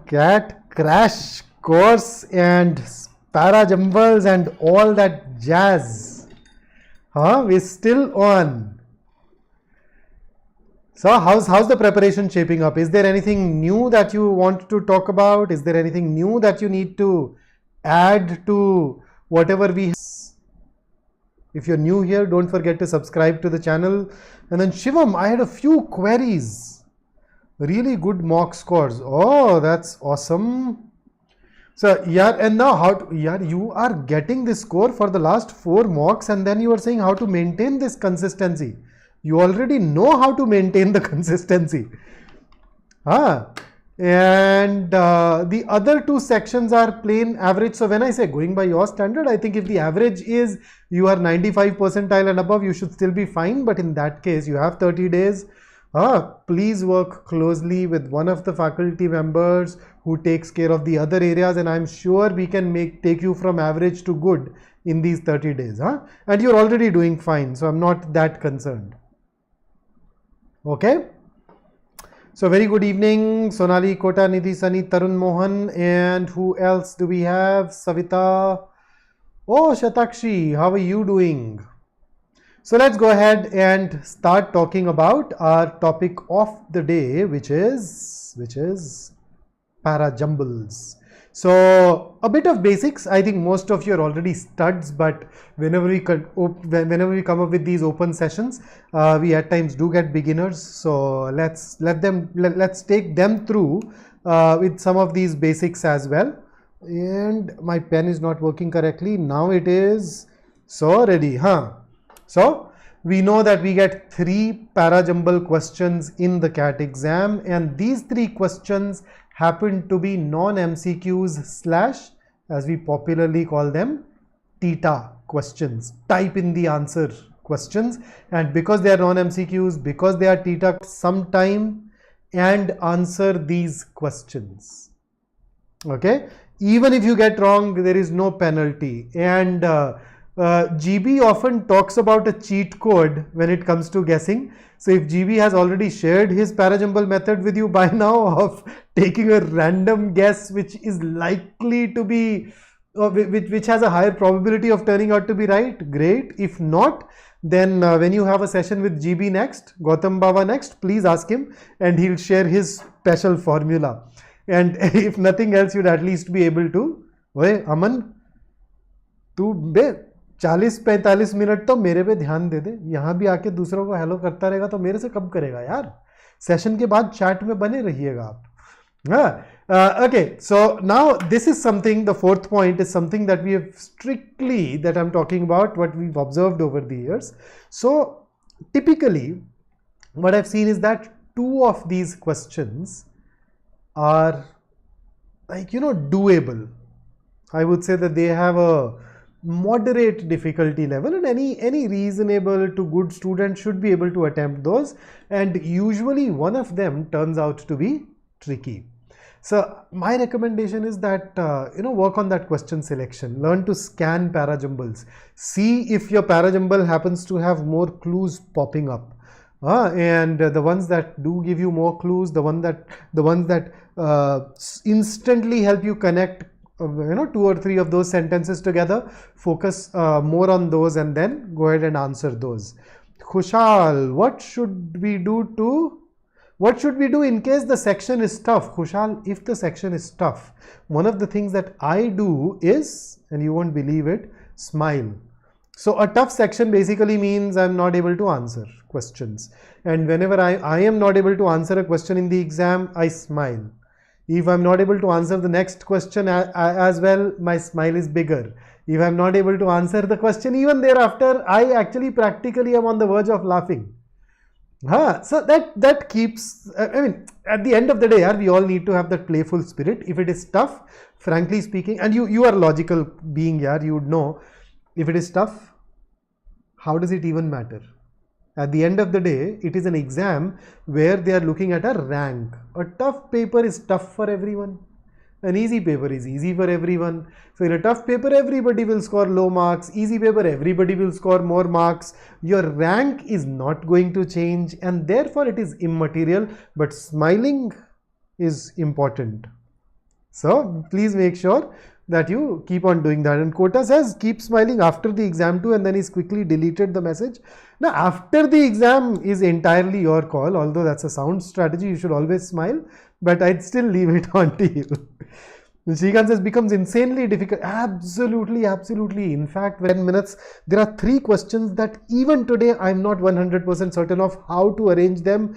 cat crash course and Parajumbles and all that jazz. We're still on. So how's the preparation shaping up? Is there anything new that you want to talk about? Is there anything new that you need to add to whatever we have? If you're new here, don't forget to subscribe to the channel. And then Shivam, I had a few queries. Really good mock scores. Oh, that's awesome. So yeah, and now you are getting this score for the last 4 mocks, and then you are saying how to maintain this consistency. You already know how to maintain the consistency. And the other 2 sections are plain average. So when I say going by your standard, I think if the average is you are 95 percentile and above, you should still be fine. But in that case, you have 30 days. Please work closely with one of the faculty members who takes care of the other areas, and I'm sure we can take you from average to good in these 30 days. And you're already doing fine, so I'm not that concerned. Okay. So very good evening, Sonali, Kota, Nidhi, Sunny, Tarun, Mohan, and who else do we have? Savita. Oh, Shatakshi, how are you doing? So let's go ahead and start talking about our topic of the day, which is Parajumbles. So a bit of basics. I think most of you are already studs, but whenever we come up with these open sessions, we at times do get beginners. So let's take them through with some of these basics as well. And my pen is not working correctly. Now it is. So ready, So we know that we get 3 Parajumble questions in the CAT exam, and these 3 questions happen to be non-MCQs / as we popularly call them, theta questions, type in the answer questions. And because they are non-MCQs, because they are theta, some time and answer these questions. Okay, even if you get wrong, there is no penalty. And GB often talks about a cheat code when it comes to guessing. So if GB has already shared his Parajumble method with you by now of taking a random guess which is likely to be, which has a higher probability of turning out to be right, great. If not, then when you have a session with GB next, Gautam Baba next, please ask him and he'll share his special formula. And if nothing else, you'd at least be able to, Oye, Aman, tu be 40-45 minute तो मेरे पे ध्यान दे दे, यहाँ भी आके दूसरों को hello करता रहेगा तो मेरे से कब करेगा यार. सेशन के बाद चैट में बने रहिएगा आप. Okay, so now this is something, the 4th point is something that we have strictly, that I'm talking about, what we've observed over the years. So typically what I've seen is that 2 of these questions are like, doable. I would say that they have a moderate difficulty level, and any reasonable to good student should be able to attempt those, and usually one of them turns out to be tricky. So my recommendation is that work on that question selection, learn to scan Parajumbles, see if your Parajumble happens to have more clues popping up, and the ones that do give you more clues, the ones that instantly help you connect 2 or 3 of those sentences together, focus more on those and then go ahead and answer those. Khushal, what should we do in case the section is tough? Khushal, if the section is tough, one of the things that I do is, and you won't believe it, smile. So a tough section basically means I'm not able to answer questions, and whenever I am not able to answer a question in the exam, I smile. If I'm not able to answer the next question as well, my smile is bigger. If I'm not able to answer the question even thereafter, I actually practically am on the verge of laughing. So that keeps, I mean, at the end of the day, we all need to have that playful spirit. If it is tough, frankly speaking, and you are a logical being, you would know, if it is tough, how does it even matter? At the end of the day, it is an exam where they are looking at a rank. A tough paper is tough for everyone. An easy paper is easy for everyone. So in a tough paper, everybody will score low marks. Easy paper, everybody will score more marks. Your rank is not going to change, and therefore it is immaterial. But smiling is important. So please make sure that you keep on doing that. And Kota says keep smiling after the exam too, and then he's quickly deleted the message. Now after the exam is entirely your call, although that's a sound strategy, you should always smile, but I'd still leave it on to you. Srikanth says becomes insanely difficult. Absolutely, absolutely. In fact, 10 minutes, there are 3 questions that even today I'm not 100% certain of how to arrange them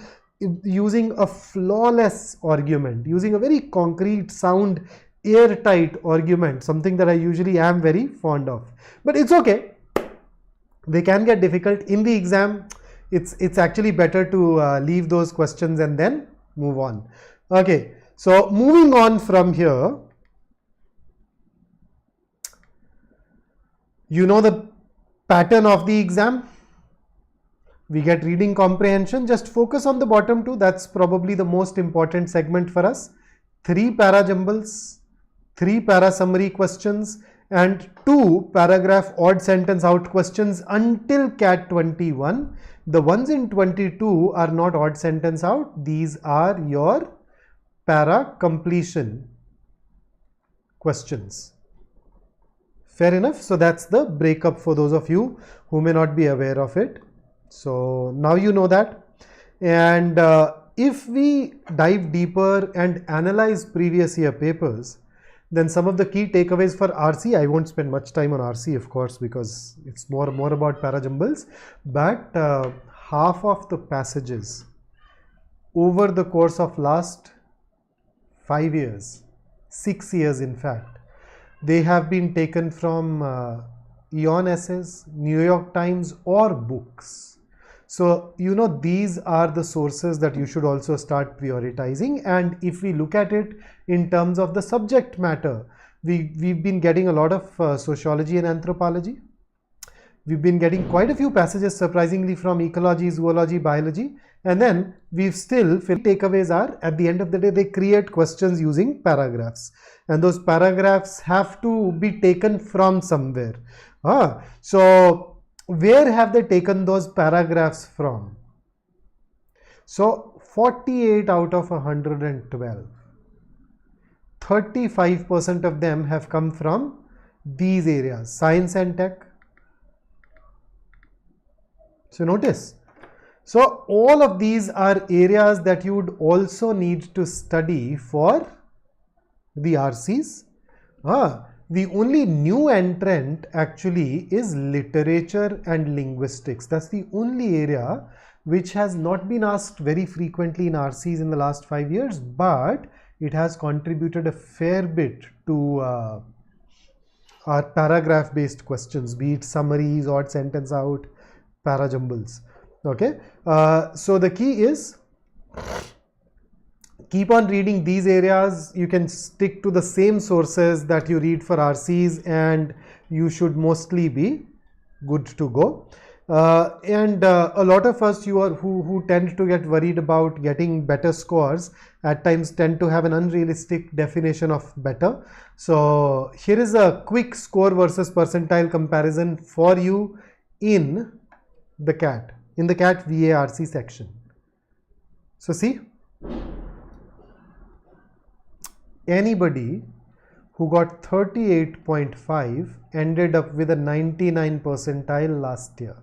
using a flawless argument, using a very concrete, sound, airtight argument, something that I usually am very fond of. But it's okay. They can get difficult in the exam. It's actually better to leave those questions and then move on. Okay, so moving on from here, you know the pattern of the exam. We get reading comprehension. Just focus on the bottom 2. That's probably the most important segment for us. 3 parajumbles, 3 para summary questions, and 2 paragraph odd sentence out questions until CAT 21. The ones in 22 are not odd sentence out. These are your para completion questions. Fair enough. So that's the breakup for those of you who may not be aware of it. So now you know that. And if we dive deeper and analyze previous year papers, then some of the key takeaways for RC, I won't spend much time on RC of course because it's more about Parajumbles, but half of the passages over the course of last 5 years, 6 years in fact, they have been taken from Eon essays, New York Times or books. So, you know, these are the sources that you should also start prioritizing. And if we look at it in terms of the subject matter, we've been getting a lot of sociology and anthropology. We've been getting quite a few passages surprisingly from ecology, zoology, biology. And then we've still, takeaways are at the end of the day, they create questions using paragraphs. And those paragraphs have to be taken from somewhere. So where have they taken those paragraphs from? So 48 out of 112, 35% of them have come from these areas, science and tech. So notice, so all of these are areas that you would also need to study for the RCs. The only new entrant actually is literature and linguistics. That's the only area which has not been asked very frequently in RCs in the last 5 years, but it has contributed a fair bit to our paragraph based questions, be it summaries, odd sentence out, parajumbles. Okay, so the key is keep on reading these areas. You can stick to the same sources that you read for RCs and you should mostly be good to go. And a lot of us who tend to get worried about getting better scores at times tend to have an unrealistic definition of better. So here is a quick score versus percentile comparison for you in the CAT, VARC section. So see, anybody who got 38.5 ended up with a 99 percentile last year.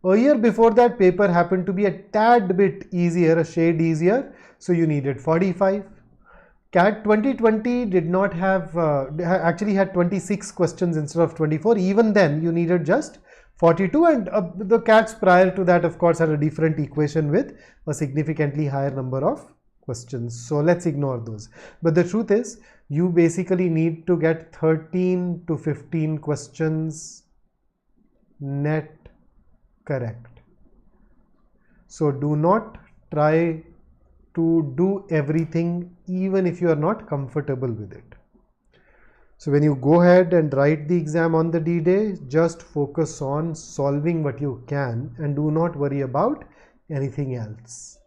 A year before that, paper happened to be a tad bit easier, a shade easier, so you needed 45. CAT 2020 did not have, actually had 26 questions instead of 24. Even then, you needed just 42, and the CATs prior to that, of course, had a different equation with a significantly higher number of questions. So let's ignore those. But the truth is, you basically need to get 13 to 15 questions net correct. So do not try to do everything even if you are not comfortable with it. So when you go ahead and write the exam on the D-Day, just focus on solving what you can and do not worry about anything else.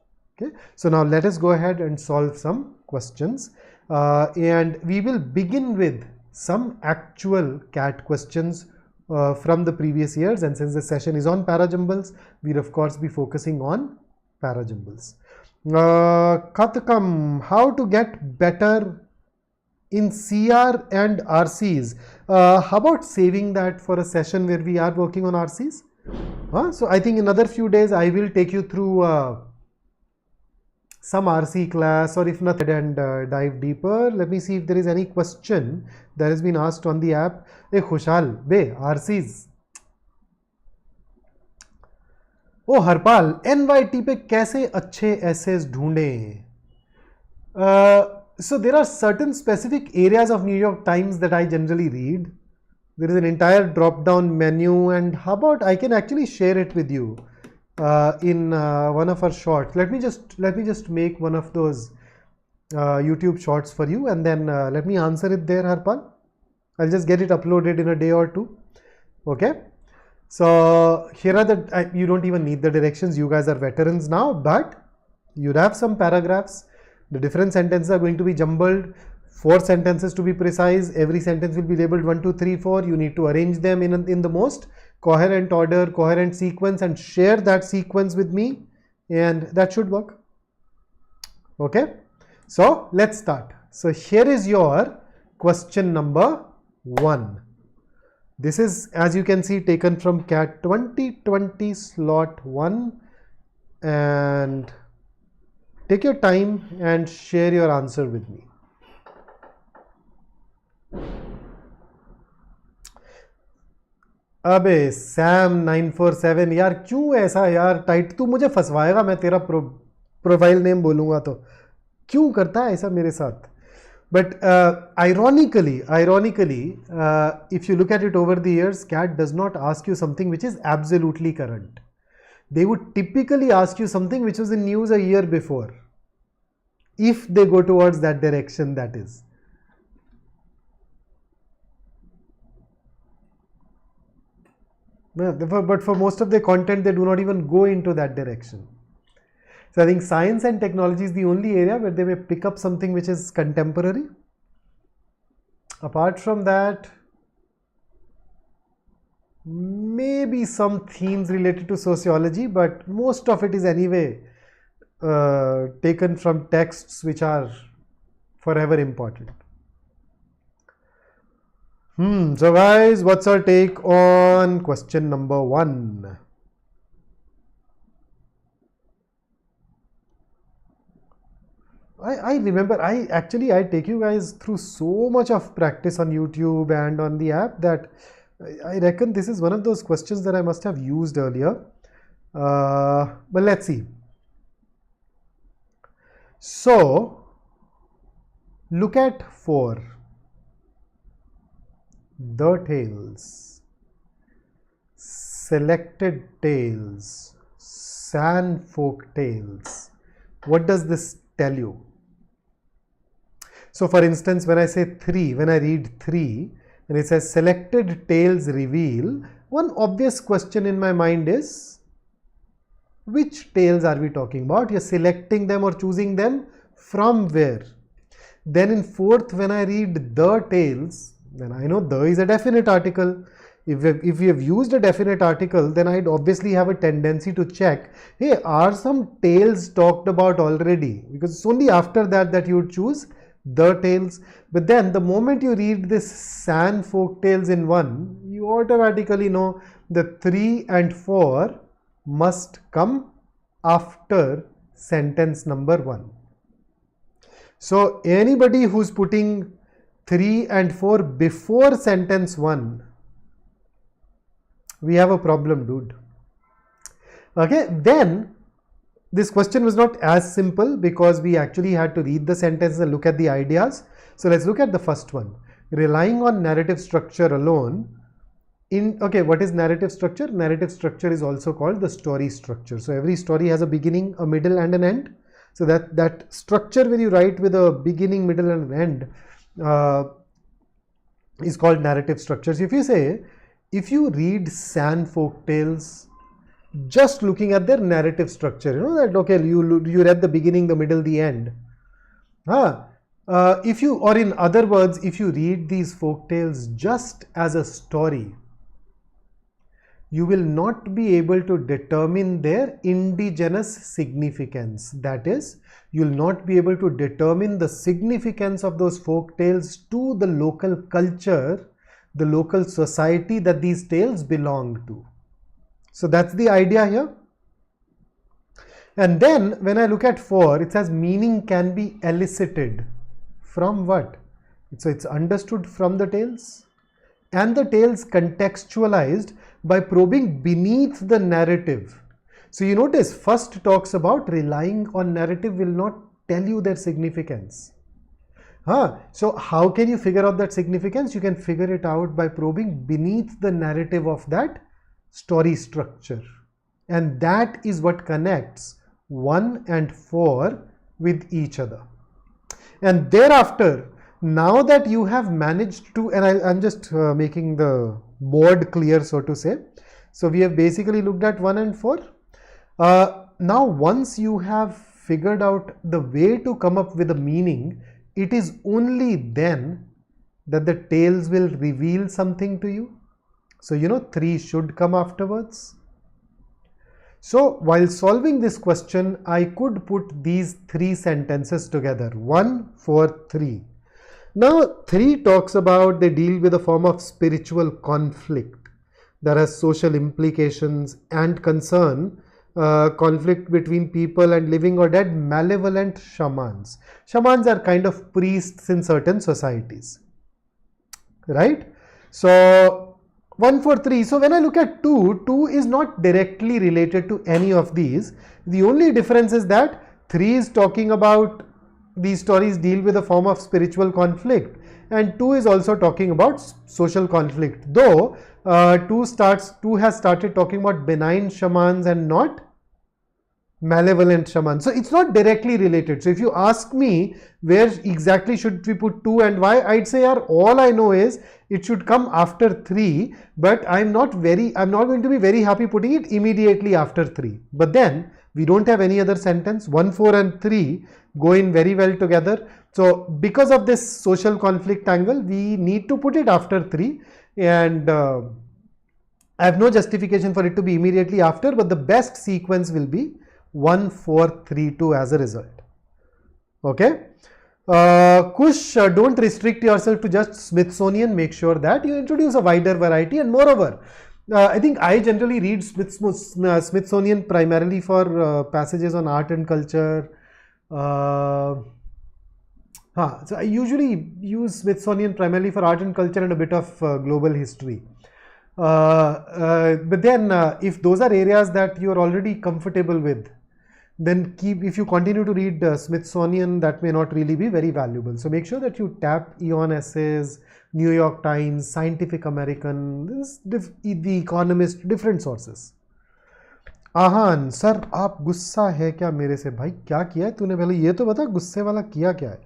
Okay, so now let us go ahead and solve some questions, and we will begin with some actual CAT questions from the previous years. And since the session is on Parajumbles, we'll of course be focusing on Parajumbles. Katakam, how to get better in CR and RCs. How about saving that for a session where we are working on RCs? So I think in another few days I will take you through some RC class, or if not, and dive deeper. Let me see if there is any question that has been asked on the app. Hey Khushal, RCs. O Harpal, NYT पे कैसे अच्छे essays ढूंढें? So there are certain specific areas of New York Times that I generally read. There is an entire drop-down menu, and how about I can actually share it with you in one of our shorts. Let me just make one of those YouTube shorts for you, and then let me answer it there, Harpal. I'll just get it uploaded in a day or two. Okay. So here are the, you don't even need the directions. You guys are veterans now, but you'd have some paragraphs. The different sentences are going to be jumbled. 4 sentences to be precise. Every sentence will be labeled 1, 2, 3, 4. You need to arrange them in the most coherent order, coherent sequence, and share that sequence with me, and that should work. Okay. So let's start. So here is your question number 1. This is, as you can see, taken from CAT 2020 slot 1, and take your time and share your answer with me. अबे Sam 947 यार क्यों ऐसा यार tight, तू मुझे फंसवाएगा, मैं तेरा profile name बोलूँगा तो क्यों करता है ऐसा मेरे साथ. But ironically, if you look at it over the years, CAT does not ask you something which is absolutely current. They would typically ask you something which was in news a year before, if they go towards that direction, that is. But for most of the content, they do not even go into that direction. So I think science and technology is the only area where they may pick up something which is contemporary. Apart from that, maybe some themes related to sociology, but most of it is anyway taken from texts which are forever important. So guys, what's our take on question number 1? I remember, I take you guys through so much of practice on YouTube and on the app that I reckon this is one of those questions that I must have used earlier. But let's see. So, look at 4. The tails, selected tails, sand folk tales. What does this tell you? So for instance, when I say 3, when I read 3 and it says selected tales reveal, one obvious question in my mind is, which tales are we talking about? You're selecting them or choosing them from where? Then in 4th, when I read the tales, then I know the is a definite article. If we have used a definite article, then I'd obviously have a tendency to check, hey, are some tales talked about already? Because it's only after that you would choose the tales. But then the moment you read this sand folk tales in 1, you automatically know the 3 and 4 must come after sentence number 1. So anybody who's putting 3 and 4 before sentence 1, we have a problem, dude. Okay, then this question was not as simple because we actually had to read the sentence and look at the ideas. So let's look at the first one. Relying on narrative structure alone. Okay, what is narrative structure? Narrative structure is also called the story structure. So every story has a beginning, a middle and an end. So that structure when you write with a beginning, middle and an end is called narrative structures. If you say, if you read sand folk tales, just looking at their narrative structure, you know that, okay, you read the beginning, the middle, the end. If you, or in other words, if you read these folk tales just as a story, you will not be able to determine their indigenous significance. That is, you will not be able to determine the significance of those folk tales to the local culture, the local society that these tales belong to. So that's the idea here. And then when I look at 4, it says meaning can be elicited from what? So it's understood from the tales, and the tales contextualized by probing beneath the narrative. So you notice first talks about relying on narrative will not tell you their significance. So how can you figure out that significance? You can figure it out by probing beneath the narrative of that story structure. And that is what connects 1 and 4 with each other. And thereafter, now that you have managed to, and I'm just making the board clear, so to say. So we have basically looked at 1 and 4. Now once you have figured out the way to come up with a meaning, it is only then that the tales will reveal something to you. So 3 should come afterwards. So while solving this question, I could put these 3 sentences together. 1, 4, 3. Now 3 talks about they deal with a form of spiritual conflict that has social implications and concern, conflict between people and living or dead, malevolent shamans. Shamans are kind of priests in certain societies, right? So 1, 4, 3. So when I look at 2 is not directly related to any of these. The only difference is that 3 is talking about these stories deal with a form of spiritual conflict, and 2 is also talking about social conflict, though 2 has started talking about benign shamans and not malevolent shamans. So it's not directly related. So if you ask me where exactly should we put 2 and why, I'd say all I know is it should come after 3, but I'm not going to be very happy putting it immediately after 3. But then we don't have any other sentence. 1, 4 and 3 go in very well together. So because of this social conflict angle, we need to put it after 3, and I have no justification for it to be immediately after, but the best sequence will be 1, 4, 3, 2 as a result. Okay. Kush, don't restrict yourself to just Smithsonian. Make sure that you introduce a wider variety, and moreover, I think I generally read Smithsonian primarily for passages on art and culture. So I usually use Smithsonian primarily for art and culture and a bit of global history. But then if those are areas that you are already comfortable with, then if you continue to read Smithsonian, that may not really be very valuable. So make sure that you tap Eon Essays, New York Times, Scientific American, The Economist, different sources. Aahan sir, आप गुस्सा है क्या मेरे से? भाई क्या किया है तूने? पहले ये तो बता, गुस्से वाला किया क्या है,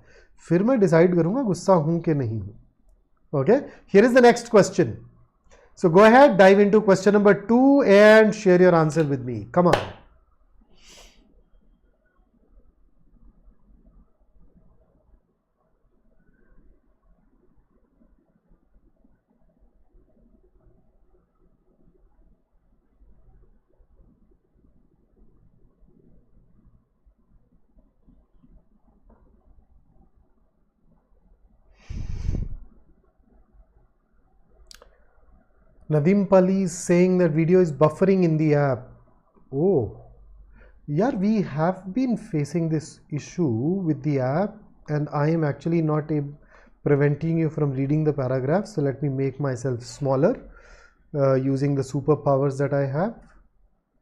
फिर मैं डिसाइड करूंगा गुस्सा हूं कि नहीं हूं. Okay, here is the next question. So go ahead, dive into question number 2 and share your answer with me. Come on. Nadim Pali is saying that video is buffering in the app. Oh, yeah, we have been facing this issue with the app, and I am actually not preventing you from reading the paragraph. So let me make myself smaller using the superpowers that I have,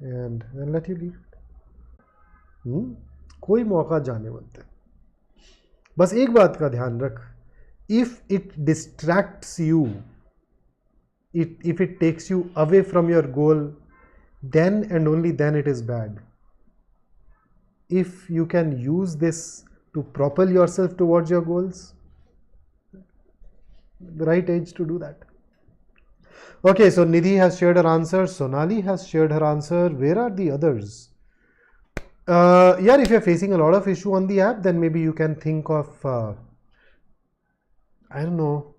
and then let you read it. कोई मौका जाने बनते. बस एक बात का ध्यान रख, if it distracts you, if it takes you away from your goal, then and only then it is bad. If you can use this to propel yourself towards your goals, the right age to do that. Okay, so Nidhi has shared her answer, Sonali has shared her answer. Where are the others? Yeah, if you're facing a lot of issue on the app, then maybe you can think of I don't know,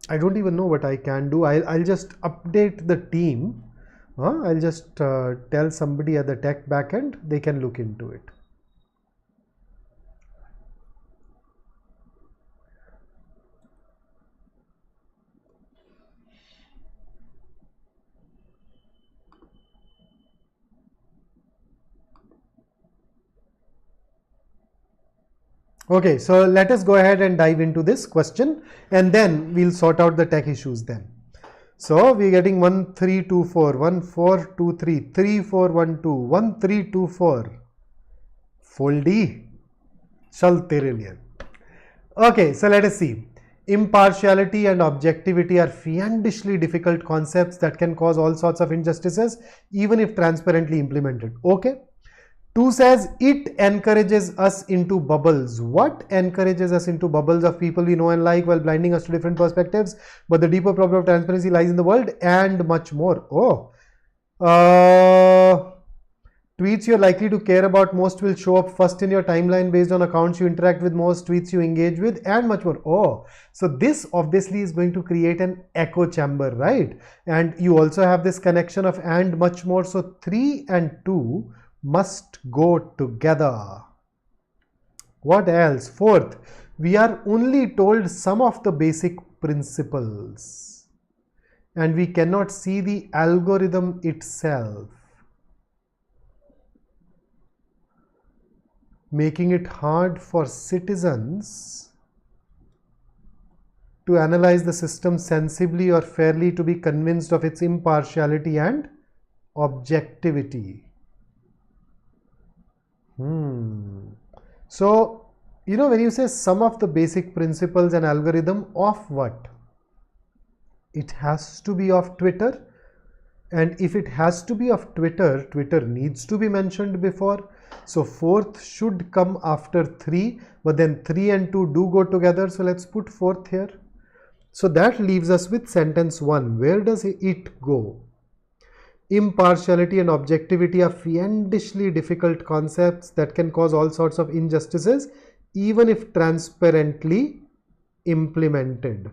I don't even know what I can do. I'll just update the team. I'll just tell somebody at the tech backend, they can look into it. Okay, so let us go ahead and dive into this question and then we'll sort out the tech issues then. So we're getting 1 3 2 4 1 4 2 3 3 4 1 2 1 3 2 4 foldy chal tere liye. Okay, so let us see. Impartiality and objectivity are fiendishly difficult concepts that can cause all sorts of injustices even if transparently implemented. Okay. 2 says it encourages us into bubbles. What encourages us into bubbles of people we know and like while blinding us to different perspectives? But the deeper problem of transparency lies in the world and much more. Tweets you're likely to care about most will show up first in your timeline based on accounts you interact with most, tweets you engage with, and much more. So this obviously is going to create an echo chamber, right? And you also have this connection of and much more. So 3 and 2 must go together. What else? 4th, we are only told some of the basic principles and we cannot see the algorithm itself, making it hard for citizens to analyze the system sensibly or fairly to be convinced of its impartiality and objectivity. So, when you say some of the basic principles and algorithm of what? It has to be of Twitter. And if it has to be of Twitter, Twitter needs to be mentioned before. So 4th should come after 3, but then 3 and 2 do go together. So let's put 4th here. So that leaves us with sentence 1. Where does it go? Impartiality and objectivity are fiendishly difficult concepts that can cause all sorts of injustices, even if transparently implemented.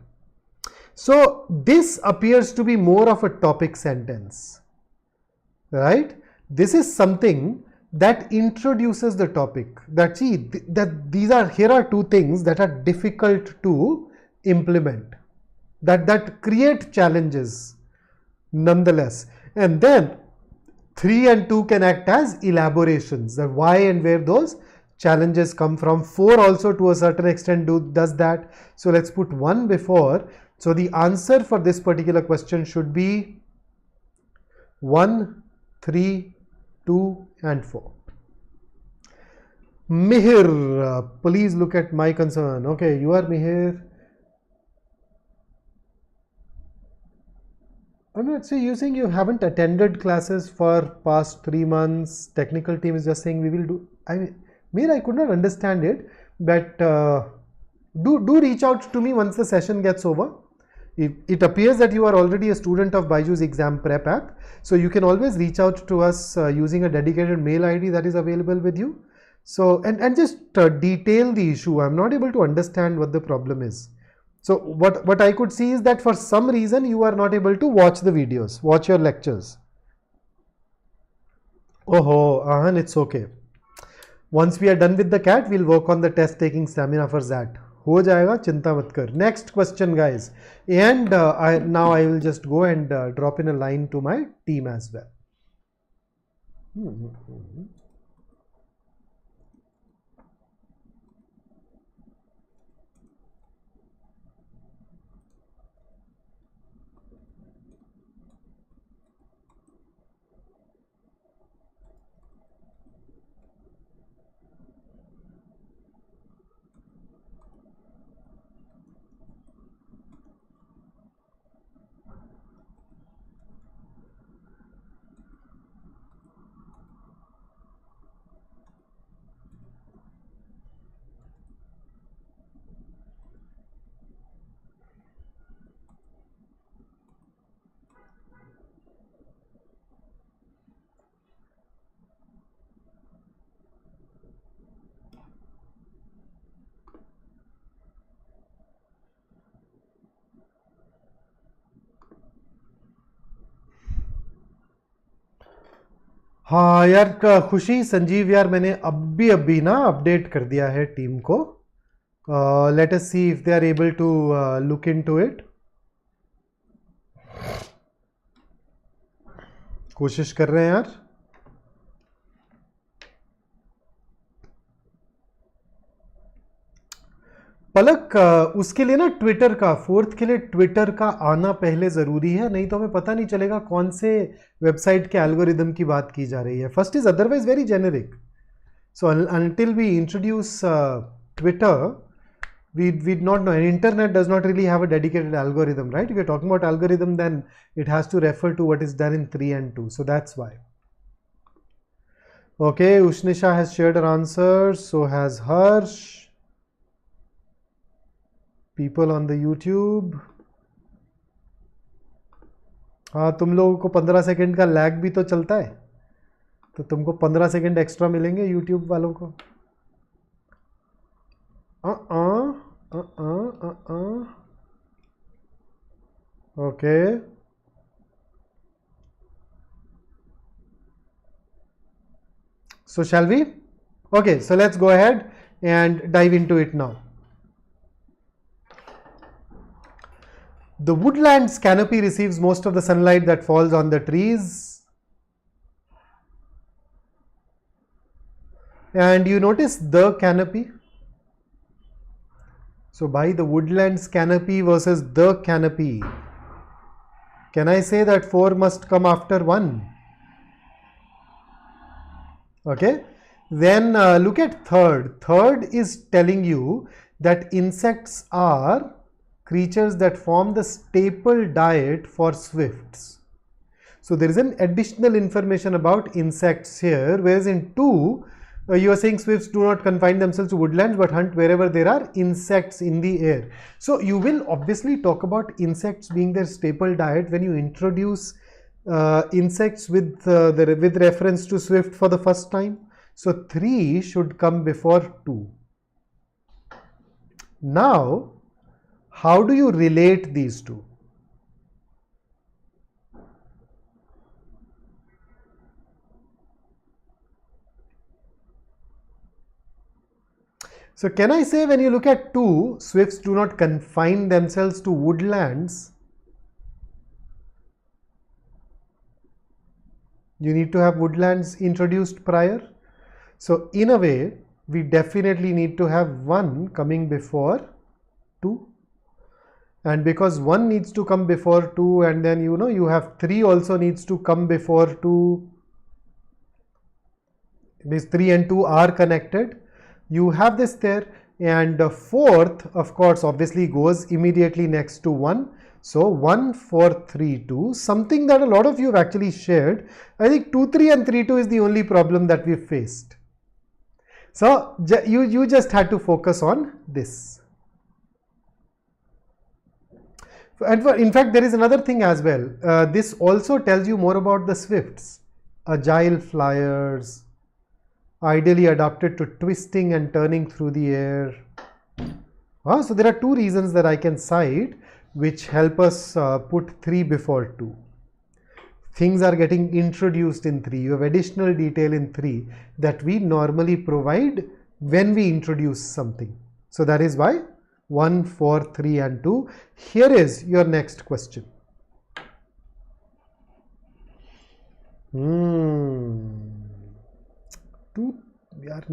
So this appears to be more of a topic sentence, right? This is something that introduces the topic, that here are 2 things that are difficult to implement, that create challenges nonetheless. And then 3 and 2 can act as elaborations, that why and where those challenges come from. 4 also to a certain extent does that. So let's put 1 before. So the answer for this particular question should be 1, 3, 2 and 4. Mihir, please look at my concern. Okay, you are Mihir. I'm not saying you saying you haven't attended classes for past 3 months. Technical team is just saying we will do. I could not understand it, but do reach out to me once the session gets over. It appears that you are already a student of BYJU'S exam prep app, so you can always reach out to us using a dedicated mail ID that is available with you. So and just detail the issue. I'm not able to understand what the problem is. So what I could see is that for some reason you are not able to watch the videos, watch your lectures. Ahan, it's okay. Once we are done with the cat, we'll work on the test taking stamina for that. हो जाएगा, चिंता मत कर. Next question, guys. And now I will just go and drop in a line to my team as well. हाँ यार खुशी संजीव यार मैंने अभी ना अपडेट कर दिया है टीम को. Let us see if they are able to look into it. कोशिश कर रहे हैं यार. पलक उसके लिए ना ट्विटर का, फोर्थ के लिए ट्विटर का आना पहले ज़रूरी है, नहीं तो हमें पता नहीं चलेगा कौन से वेबसाइट के एल्गोरिदम की बात की जा रही है. First is otherwise very generic. So until we introduce Twitter we'd not know. And internet does not really have a dedicated algorithm, right? If you're talking about algorithm, then it has to refer to what is done in 3 and 2. So that's why. Okay, Ushnisha has shared her answers. So has Harsh. People on the YouTube. हाँ, तुम लोगों को 15 second का lag भी तो चलता है, तो तुमको 15 सेकेंड एक्स्ट्रा मिलेंगे YouTube वालों को. Okay. So shall we? Okay, so let's go ahead and dive into it now. The woodland's canopy receives most of the sunlight that falls on the trees. And you notice the canopy. So by the woodland's canopy versus the canopy, can I say that 4 must come after 1? Okay. Then look at third. Third is telling you that insects are creatures that form the staple diet for swifts. So there is an additional information about insects here, whereas in 2, you are saying swifts do not confine themselves to woodlands but hunt wherever there are insects in the air. So you will obviously talk about insects being their staple diet when you introduce insects with reference to swift for the first time. So 3 should come before 2. Now, how do you relate these two? So can I say when you look at 2, swifts do not confine themselves to woodlands. You need to have woodlands introduced prior. So in a way, we definitely need to have 1 coming before 2. And because 1 needs to come before 2, and then you have 3 also needs to come before 2. These 3 and 2 are connected. You have this there, and the 4th of course obviously goes immediately next to 1. So 1, 4, 3, 2, something that a lot of you have actually shared. I think 2, 3 and 3, 2 is the only problem that we've faced. So you just had to focus on this. And in fact there is another thing as well. This also tells you more about the swifts. Agile flyers, ideally adapted to twisting and turning through the air. So there are 2 reasons that I can cite which help us put 3 before 2. Things are getting introduced in 3. You have additional detail in 3 that we normally provide when we introduce something. So that is why 1, 4, 3 and 2. Here is your next question. यार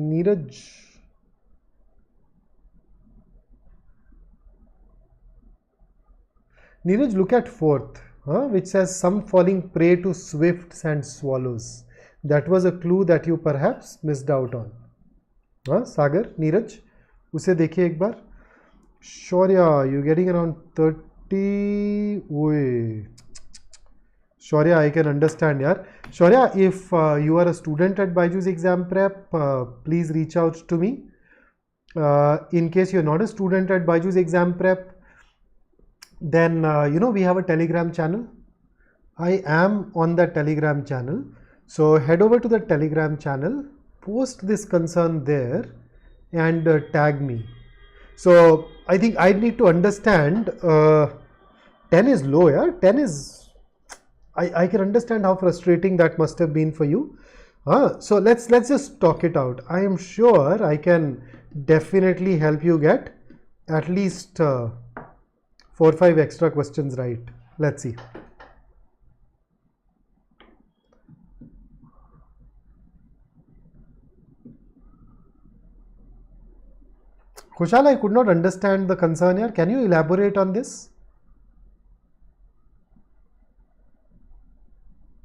Neeraj, look at 4th, which says some falling prey to swifts and swallows. That was a clue that you perhaps missed out on. Sagar, Neeraj, उसे देखिए एक बार. Shaurya, you're getting around 30. Shaurya, I can understand, yaar. Shaurya, if you are a student at BYJU'S exam prep, please reach out to me. In case you're not a student at BYJU'S exam prep, then we have a Telegram channel. I am on that Telegram channel. So head over to the Telegram channel, post this concern there and tag me. So I think I need to understand 10 is low, yeah. 10 is, I can understand how frustrating that must have been for you. So let's just talk it out. I am sure I can definitely help you get at least 4 or 5 extra questions right. Let's see. Kushal, I could not understand the concern here. Can you elaborate on this?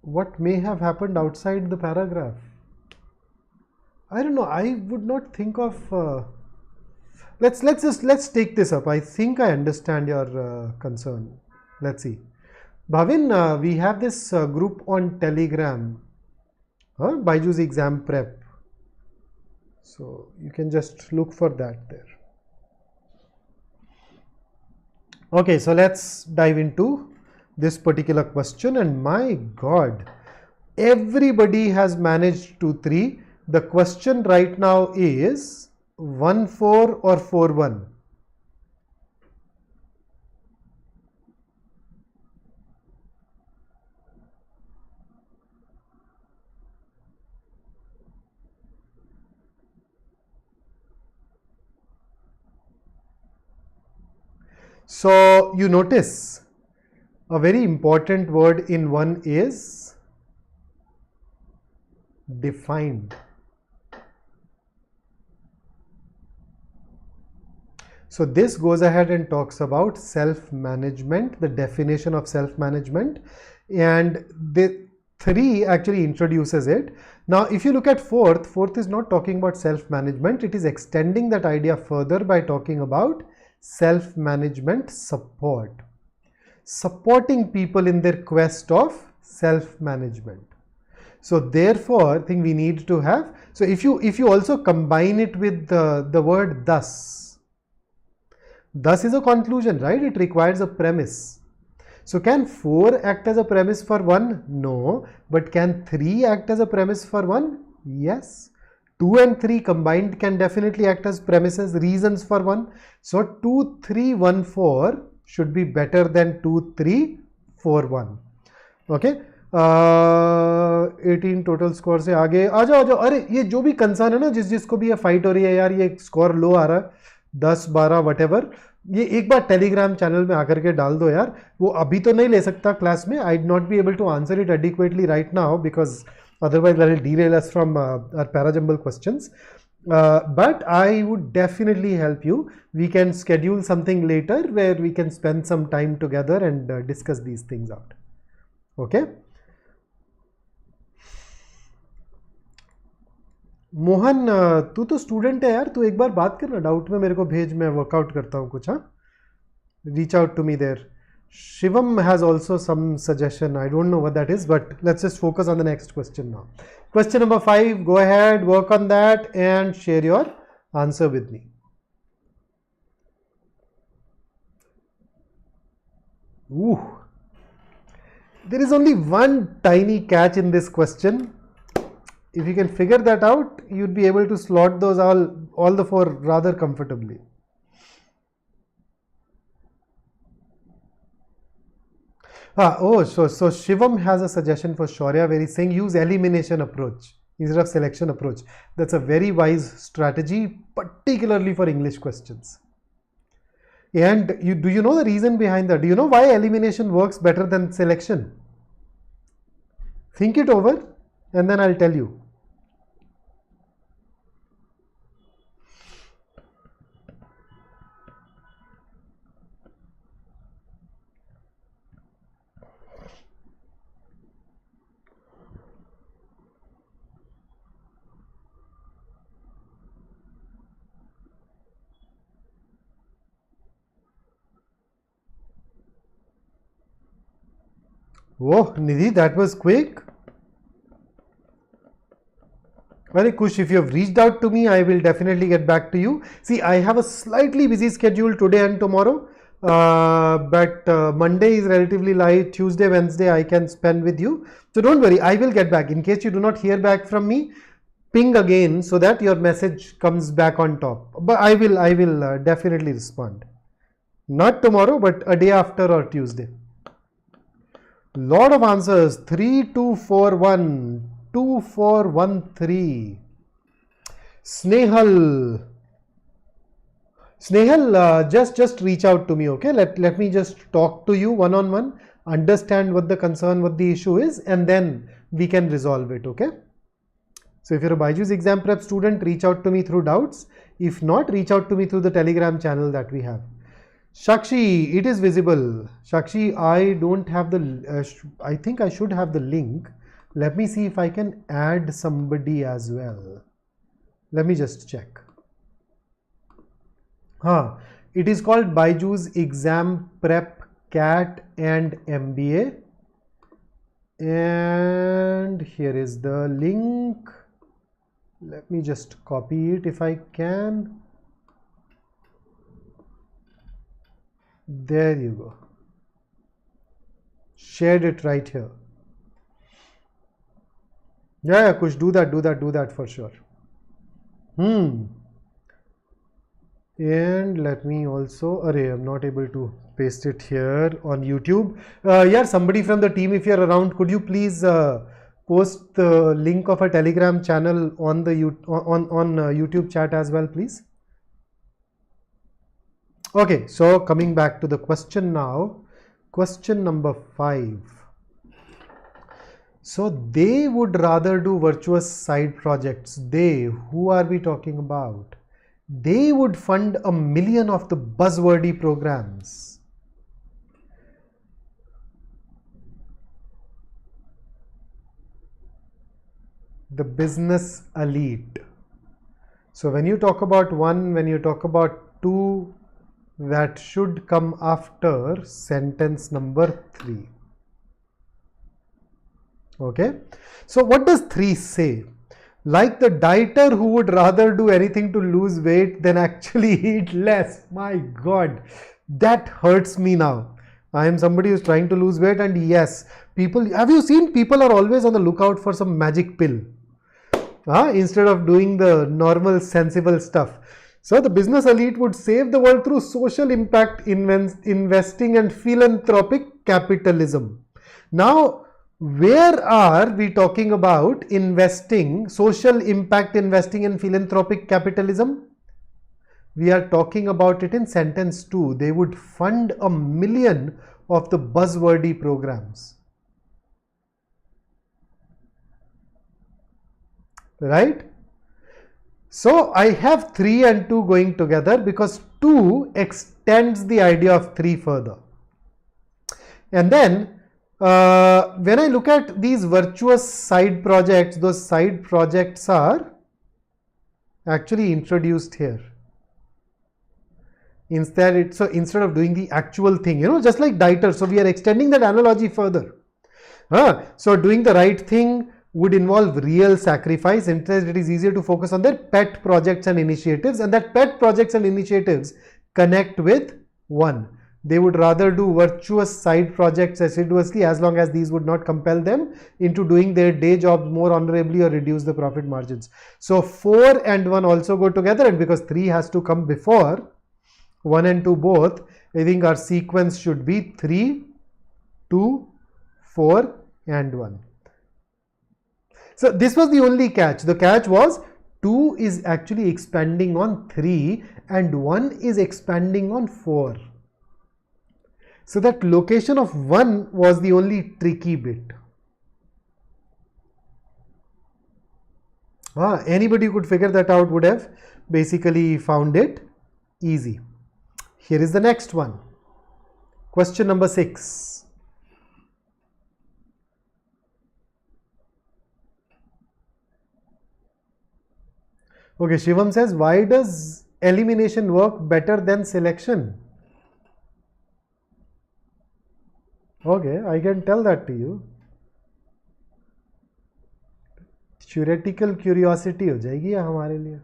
What may have happened outside the paragraph? I don't know. I would not think of. Let's take this up. I think I understand your concern. Let's see. Bhavin, we have this group on Telegram, BYJU'S exam prep. So you can just look for that there. Okay, so let's dive into this particular question, and my God, everybody has managed 2-3. The question right now is 1-4 or 4-1. So you notice a very important word in one is defined. So this goes ahead and talks about self-management, the definition of self-management, and the 3 actually introduces it. Now if you look at fourth is not talking about self-management, it is extending that idea further by talking about self-management support, supporting people in their quest of self-management. So therefore, I think we need to have, so if you also combine it with the word thus is a conclusion, right? It requires a premise. So can 4 act as a premise for 1? No. But can 3 act as a premise for 1? Yes. 2 and 3 combined can definitely act as premises, reasons for 1. So 2, 3, 1, 4 should be better than 2, 3, 4, 1. Okay. 18 total score से आगे आ जाओ. अरे ये जो भी concern है ना, जिसको भी ये फाइट हो रही है यार, ये स्कोर लो आ रहा है 10, 12 वटेवर, ये एक बार टेलीग्राम चैनल में आकर के डाल दो यार. वो अभी तो नहीं ले सकता क्लास में. I not be able to answer it adequately right now because otherwise that will derail us from our Parajumble questions. But I would definitely help you. We can schedule something later where we can spend some time together and discuss these things out. Okay. Mohan, तू तो student है यार, तू एक बार बात करना, doubt में मेरे को भेज, मैं वर्कआउट करता हूँ कुछ. हाँ, reach out to me there. Shivam has also some suggestion. I don't know what that is, but let's just focus on the next question now. Question number 5, go ahead, work on that and share your answer with me. Ooh. There is only one tiny catch in this question. If you can figure that out, you'd be able to slot those all the 4 rather comfortably. So Shivam has a suggestion for Shaurya where he's saying use elimination approach instead of selection approach. That's a very wise strategy, particularly for English questions. And do you know the reason behind that? Do you know why elimination works better than selection? Think it over and then I'll tell you. Whoa, Nidhi, that was quick. Very Kush, if you have reached out to me, I will definitely get back to you. See, I have a slightly busy schedule today and tomorrow, but Monday is relatively light. Tuesday, Wednesday, I can spend with you. So don't worry, I will get back. In case you do not hear back from me, ping again so that your message comes back on top. But I will definitely respond. Not tomorrow, but a day after or Tuesday. Lot of answers. 3, 2, 4, 1. 2413. Snehal, just reach out to me, okay? Let me just talk to you one-on-one, understand what the concern, what the issue is, and then we can resolve it, okay? So if you're a BYJU'S exam prep student, reach out to me through doubts. If not, reach out to me through the Telegram channel that we have. Shakshi, it is visible. Shakshi, I don't have the, I think I should have the link. Let me see if I can add somebody as well. Let me just check. It is called BYJU'S Exam Prep CAT and MBA. And here is the link. Let me just copy it if I can. There you go. Shared it right here. Yeah, Kush, do that for sure. And let me also, I'm not able to paste it here on YouTube. Yeah, somebody from the team, if you're around, could you please post the link of a Telegram channel on the YouTube chat as well, please? Okay, so coming back to the question now, question number 5. So they would rather do virtuous side projects. They, who are we talking about? They would fund 1 million of the buzzwordy programs. The business elite. So when you talk about 1, when you talk about 2, that should come after sentence number 3. Okay. So what does 3 say? Like the dieter who would rather do anything to lose weight than actually eat less. My God, that hurts me now. I am somebody who's trying to lose weight, and yes, people, have you seen people are always on the lookout for some magic pill instead of doing the normal sensible stuff. So the business elite would save the world through social impact investing and philanthropic capitalism. Now, where are we talking about investing, social impact investing and philanthropic capitalism? We are talking about it in sentence 2. They would fund 1 million of the buzzwordy programs. Right? So I have 3 and 2 going together because 2 extends the idea of 3 further. And then when I look at these virtuous side projects, those side projects are actually introduced here. Instead of doing the actual thing, just like dieters. So we are extending that analogy further. So doing the right thing would involve real sacrifice. Instead, it is easier to focus on their pet projects and initiatives, and that pet projects and initiatives connect with 1. They would rather do virtuous side projects assiduously as long as these would not compel them into doing their day jobs more honorably or reduce the profit margins. So 4 and 1 also go together, and because 3 has to come before 1 and 2 both, I think our sequence should be 3, 2, 4 and 1. So this was the only catch. The catch was 2 is actually expanding on 3 and 1 is expanding on 4. So that location of 1 was the only tricky bit. Anybody who could figure that out would have basically found it easy. Here is the next one. Question number 6. Okay, Shivam says, why does elimination work better than selection? Okay, I can tell that to you. Theoretical curiosity हो जाएगी हमारे लिए.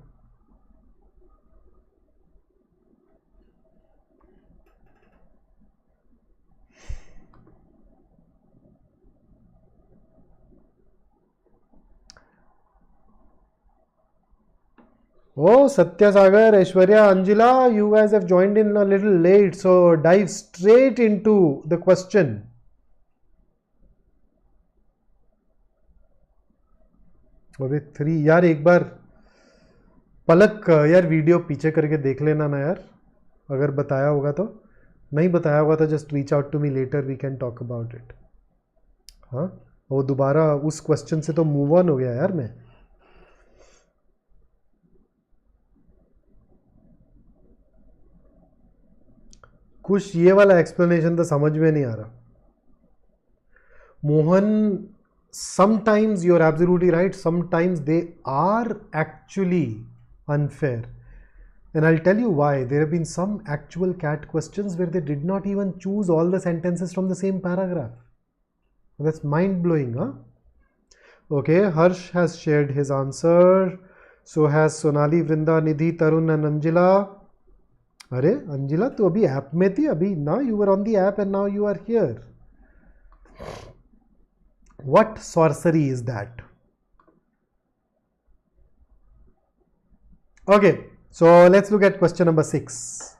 Oh, Satya Sagar, Aishwarya, Anjula, you guys have joined in a little late, so dive straight into the question. अबे 3 यार, एक बार पलक यार video पीछे करके देख लेना ना यार, अगर बताया होगा तो। नहीं बताया होगा तो just reach out to me later, we can talk about it. हाँ, वो दोबारा उस क्वेश्चन से तो मूव ऑन हो गया यार मैं। कुछ ये वाला एक्सप्लेनेशन तो समझ में नहीं आ रहा Mohan. Sometimes you're absolutely right, sometimes they are actually unfair, and I'll tell you why. There have been some actual cat questions where they did not even choose all the sentences from the same paragraph. That's mind blowing, huh? Okay, Harsh has shared his answer, so has Sonali, Vrinda, Nidhi, Tarun and Anjila. अरे अंजिला, तू अभी app में थी अभी ना, you were on the app and now you are here. What sorcery is that? Okay, so let's look at question number 6.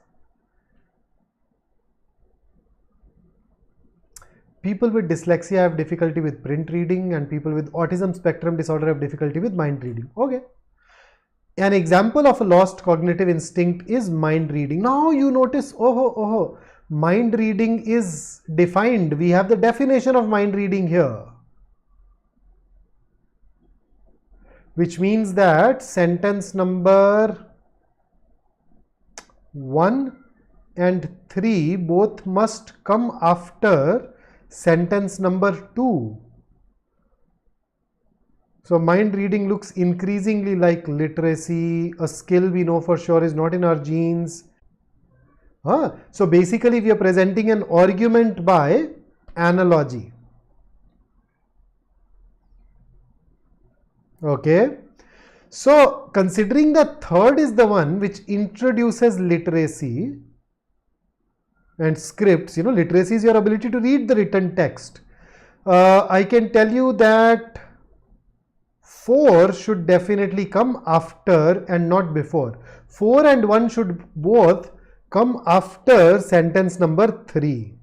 People with dyslexia have difficulty with print reading, and people with autism spectrum disorder have difficulty with mind reading. Okay. An example of a lost cognitive instinct is mind reading. Now you notice, mind reading is defined. We have the definition of mind reading here, which means that sentence number 1 and 3 both must come after sentence number 2. So mind reading looks increasingly like literacy, a skill we know for sure is not in our genes. So basically we are presenting an argument by analogy. Okay. So considering the third is the one which introduces literacy and scripts, literacy is your ability to read the written text. I can tell you that 4 should definitely come after and not before. 4 and 1 should both come after sentence number 3.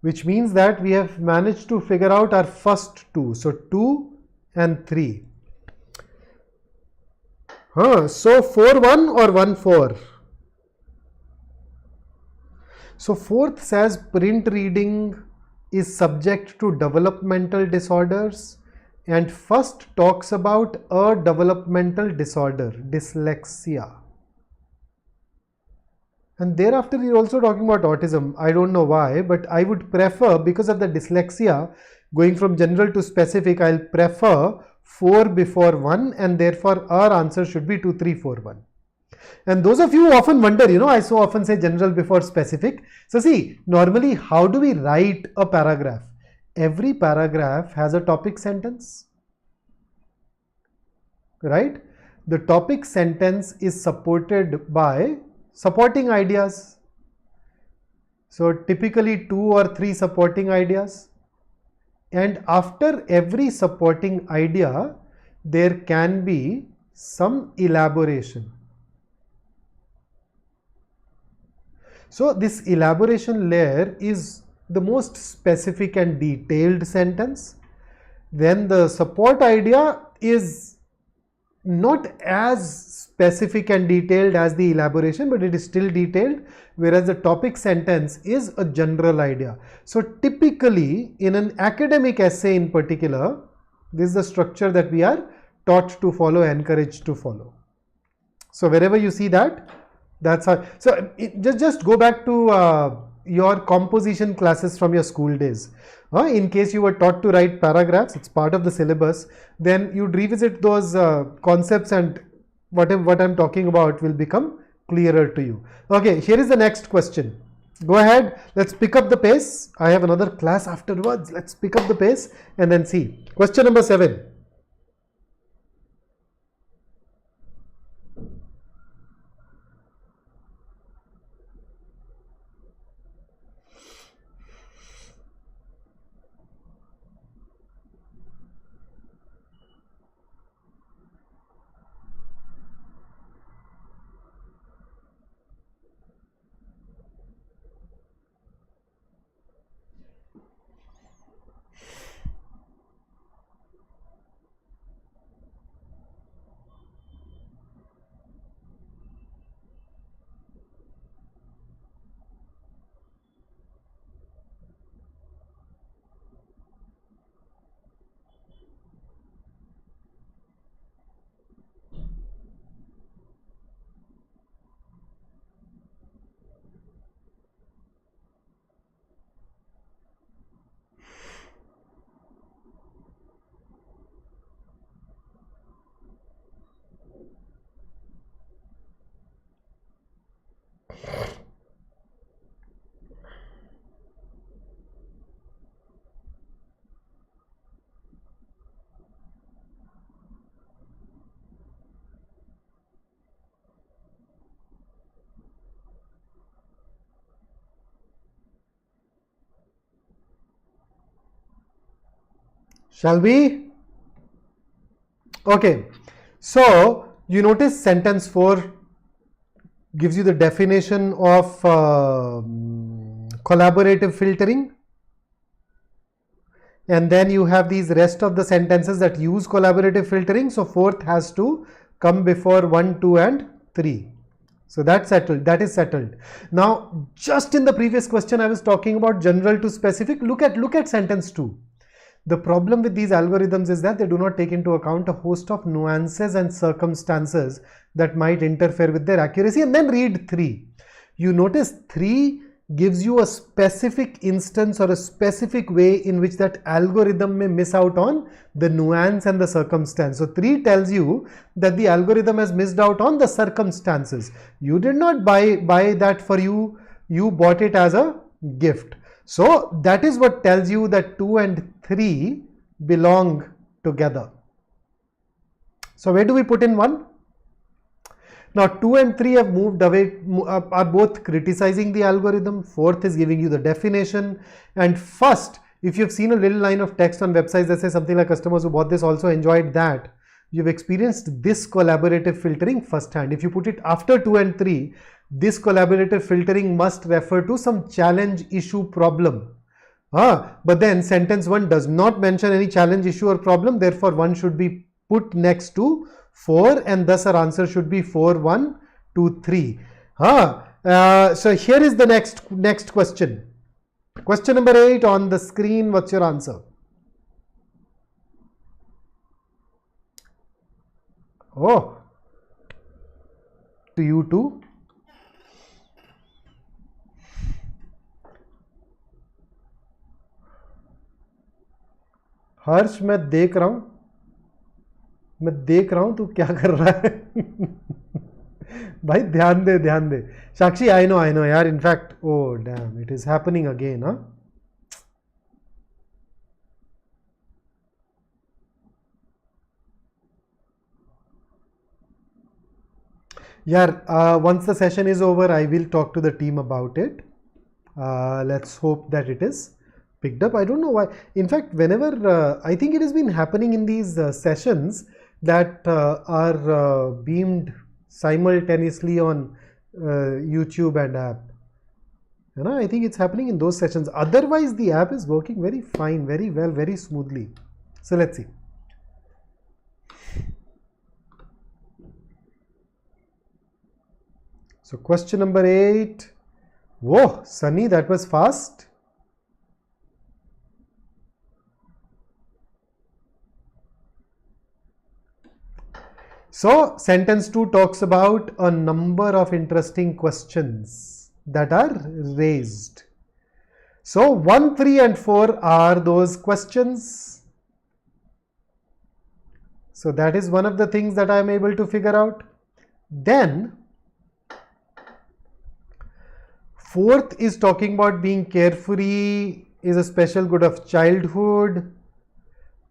Which means that we have managed to figure out our first two. So 2 and 3. So 4 1 or 1 4? So fourth says print reading is subject to developmental disorders, and first talks about a developmental disorder, dyslexia. And thereafter you're also talking about autism. I don't know why, but I would prefer, because of the dyslexia, going from general to specific, I'll prefer 4 before 1, and therefore our answer should be 2 3 4 1. And those of you who often wonder, I so often say general before specific. So see, normally how do we write a paragraph? Every paragraph has a topic sentence, right? The topic sentence is supported by supporting ideas. So typically 2 or 3 supporting ideas. And after every supporting idea, there can be some elaboration. So this elaboration layer is the most specific and detailed sentence. Then the support idea is not as specific and detailed as the elaboration, but it is still detailed, whereas the topic sentence is a general idea. So typically in an academic essay in particular, this is the structure that we are taught to follow, encouraged to follow. So wherever you see that, that's how. So just go back to your composition classes from your school days. In case you were taught to write paragraphs, it's part of the syllabus, then you'd revisit those concepts, and what I'm talking about will become clearer to you. Okay, here is the next question. Go ahead, let's pick up the pace. I have another class afterwards. Let's pick up the pace and then see. Question number 7. Shall we? Okay, so you notice sentence 4 gives you the definition of collaborative filtering, and then you have these rest of the sentences that use collaborative filtering. So fourth has to come before 1, 2 and 3. So that's settled. That is settled. Now, just in the previous question I was talking about general to specific. Look at sentence 2. The problem with these algorithms is that they do not take into account a host of nuances and circumstances that might interfere with their accuracy. And then read 3. You notice 3 gives you a specific instance or a specific way in which that algorithm may miss out on the nuance and the circumstance. So 3 tells you that the algorithm has missed out on the circumstances. You did not buy that for you. You bought it as a gift. So that is what tells you that 2 and 3 belong together. So where do we put in 1? Now 2 and 3 have moved away, are both criticizing the algorithm. Fourth is giving you the definition. And first, if you've seen a little line of text on websites that says something like customers who bought this also enjoyed that, you've experienced this collaborative filtering firsthand. If you put it after 2 and 3, this collaborative filtering must refer to some challenge, issue, problem. But then sentence 1 does not mention any challenge, issue or problem. Therefore, 1 should be put next to 4, and thus our answer should be 4, 1, 2, 3. So here is the next question. Question number 8 on the screen. What's your answer? Oh, to you too. हर्ष मैं देख रहा हूं तू क्या कर रहा है भाई ध्यान दे साक्षी आई नो यार in fact oh damn it is happening again यार once the session is over I will talk to the team about it. Let's hope that it is picked up. I don't know why. In fact, whenever I think it has been happening in these sessions that are beamed simultaneously on YouTube and app. You know, I think it's happening in those sessions. Otherwise, the app is working very fine, very well, very smoothly. So let's see. So question number 8. Whoa, Sunny, that was fast. So sentence 2 talks about a number of interesting questions that are raised. So 1, 3 and 4 are those questions. So that is one of the things that I am able to figure out. Then fourth is talking about being carefree is a special good of childhood.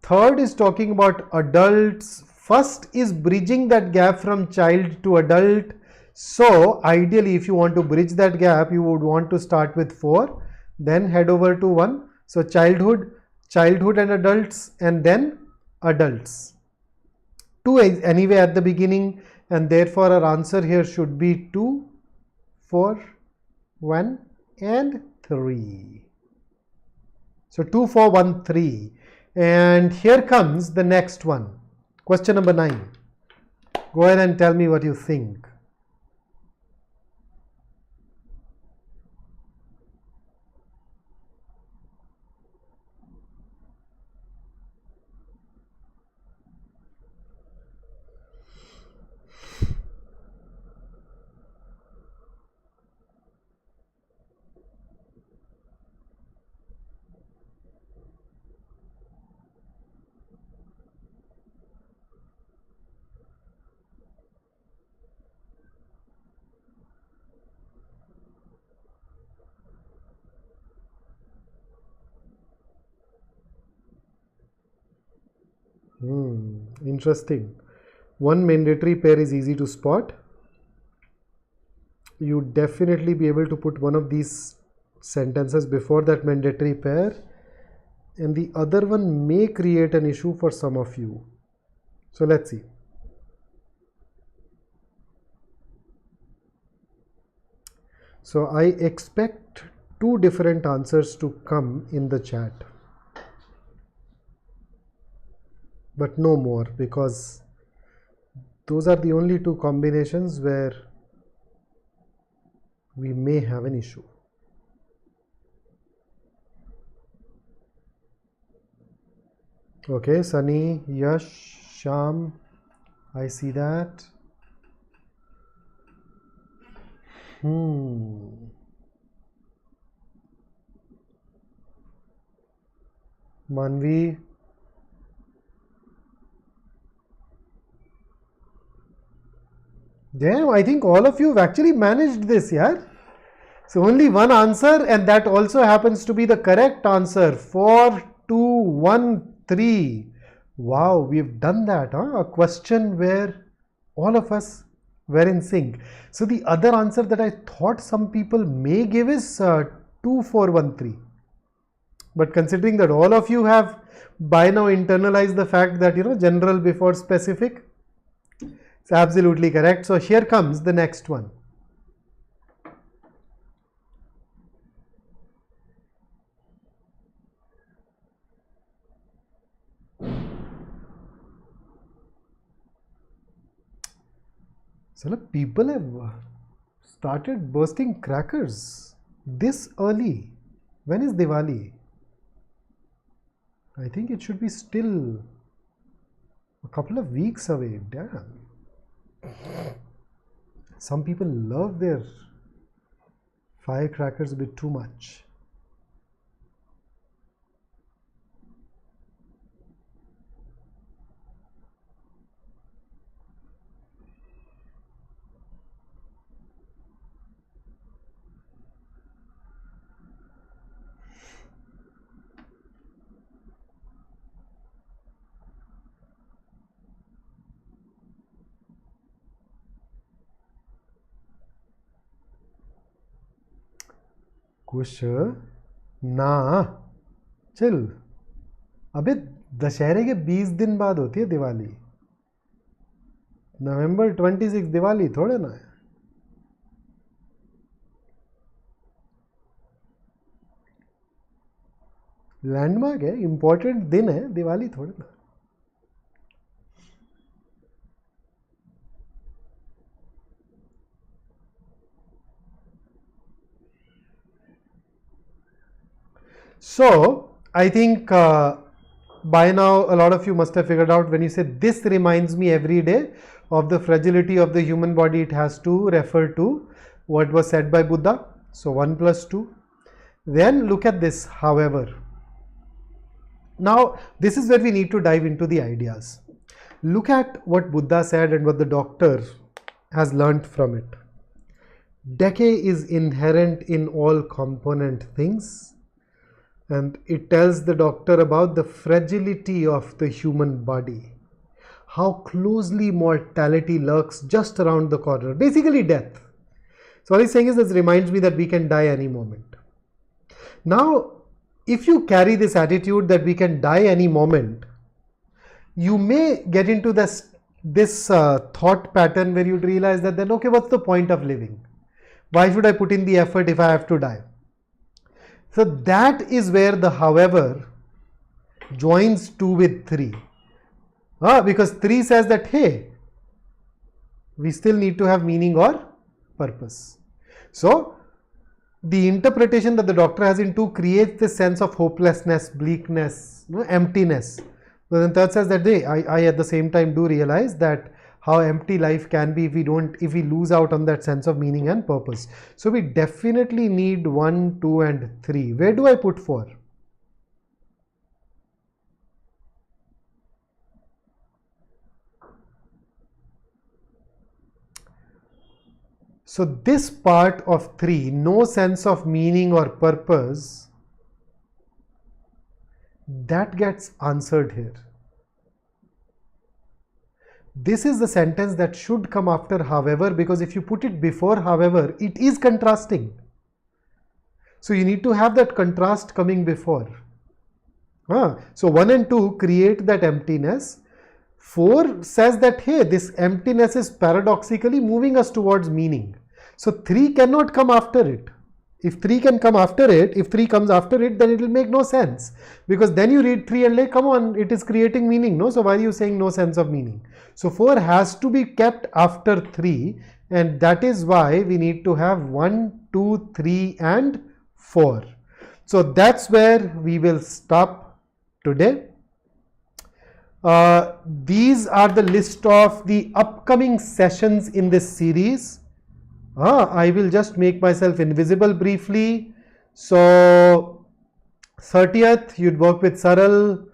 Third is talking about adults. First is bridging that gap from child to adult. So ideally, if you want to bridge that gap, you would want to start with 4, then head over to 1. So childhood and adults, and then adults. 2 anyway at the beginning, and therefore our answer here should be 2, 4, 1 and 3. So 2, 4, 1, 3. And here comes the next one. Question number 9. Go ahead and tell me what you think. Interesting. One mandatory pair is easy to spot. You'd definitely be able to put one of these sentences before that mandatory pair. and the other one may create an issue for some of you. So let's see. So I expect two different answers to come in the chat, but no more, because those are the only two combinations where we may have an issue. Okay, Sunny, Yash, Sham, I see that. Manvi. Damn, I think all of you have actually managed this, yeah? So only one answer, and that also happens to be the correct answer. 4213. Wow, we've done that, huh? A question where all of us were in sync. So the other answer that I thought some people may give is 2413. But considering that all of you have by now internalized the fact that, general before specific, it's absolutely correct. So here comes the next one. So look, people have started bursting crackers this early. When is Diwali? I think it should be still a couple of weeks away. Damn. Some people love their firecrackers a bit too much. कुछ ना चल, अबे दशहरे के 20 दिन बाद होती है दिवाली. नवंबर 26 दिवाली थोड़े ना है. लैंडमार्क है, इंपॉर्टेंट दिन है, दिवाली थोड़े ना. So I think by now a lot of you must have figured out, when you say this reminds me every day of the fragility of the human body, it has to refer to what was said by Buddha. So 1 plus 2. Then look at this, however. Now this is where we need to dive into the ideas. Look at what Buddha said and what the doctor has learnt from it. Decay is inherent in all component things. And it tells the doctor about the fragility of the human body, how closely mortality lurks just around the corner, basically death. So all he's saying is, this reminds me that we can die any moment. Now, if you carry this attitude that we can die any moment, you may get into this thought pattern where you'd realize that then, okay, what's the point of living? Why should I put in the effort if I have to die? So that is where the however joins 2 with 3. Because 3 says that, hey, we still need to have meaning or purpose. So the interpretation that the doctor has in 2 creates this sense of hopelessness, bleakness, emptiness. So then third says that, hey, I at the same time do realize that how empty life can be if we lose out on that sense of meaning and purpose. So we definitely need 1, 2 and 3. Where do I put 4? So this part of 3, no sense of meaning or purpose, that gets answered here. This is the sentence that should come after however, because if you put it before however, it is contrasting. So you need to have that contrast coming before. So 1 and 2 create that emptiness. 4 says that, hey, this emptiness is paradoxically moving us towards meaning. So 3 cannot come after it. If 3 can come after it, if 3 comes after it, then it will make no sense. Because then you read 3 and like, come on, it is creating meaning, no? So why are you saying no sense of meaning? So 4 has to be kept after 3, and that is why we need to have 1, 2, 3 and 4. So that's where we will stop today. These are the list of the upcoming sessions in this series. I will just make myself invisible briefly. So 30th, you'd work with Saral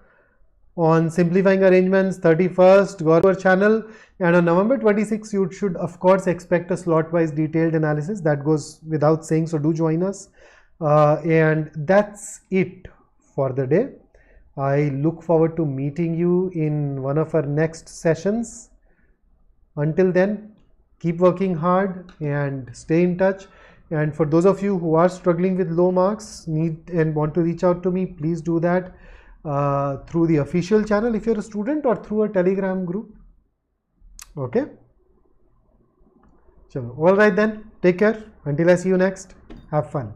on simplifying arrangements. 31st, go to our channel, and on November 26th, you should of course expect a slot-wise detailed analysis. That goes without saying, so do join us. And that's it for the day. I look forward to meeting you in one of our next sessions. Until then, keep working hard and stay in touch. And for those of you who are struggling with low marks, need and want to reach out to me, please do that through the official channel if you're a student, or through a Telegram group. Okay. So, all right then. Take care. Until I see you next. Have fun.